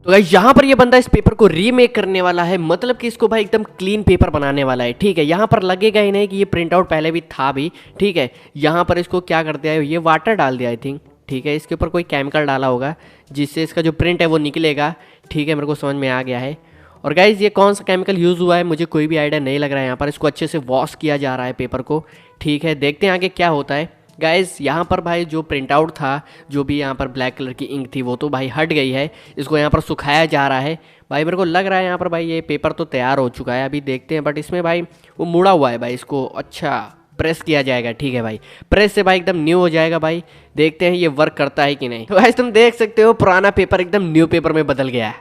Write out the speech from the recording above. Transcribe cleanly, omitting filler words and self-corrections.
तो गाइस यहाँ पर ये बंदा इस पेपर को रीमेक करने वाला है, मतलब कि इसको भाई एकदम क्लीन पेपर बनाने वाला है। ठीक है, यहाँ पर लगेगा ही नहीं कि ये प्रिंट आउट पहले भी था भी। ठीक है, यहाँ पर इसको क्या कर दिया है, ये वाटर डाल दिया आई थिंक। ठीक है, इसके ऊपर कोई केमिकल डाला होगा जिससे इसका जो प्रिंट है वो निकलेगा। ठीक है, मेरे को समझ में आ गया है। और गाइज ये कौन सा केमिकल यूज़ हुआ है मुझे कोई भी आइडिया नहीं लग रहा है। यहाँ पर इसको अच्छे से वॉश किया जा रहा है पेपर को। ठीक है, देखते हैं आगे क्या होता है। गाइस यहाँ पर भाई जो प्रिंट आउट था, जो भी यहाँ पर ब्लैक कलर की इंक थी वो तो भाई हट गई है। इसको यहाँ पर सुखाया जा रहा है। भाई मेरे को लग रहा है यहाँ पर भाई ये पेपर तो तैयार हो चुका है, अभी देखते हैं। बट इसमें भाई वो मुड़ा हुआ है भाई, इसको अच्छा प्रेस किया जाएगा। ठीक है भाई, प्रेस से भाई एकदम न्यू हो जाएगा भाई। देखते हैं ये वर्क करता है कि नहीं। तो गाइस तुम देख सकते हो पुराना पेपर एकदम न्यू पेपर में बदल गया है।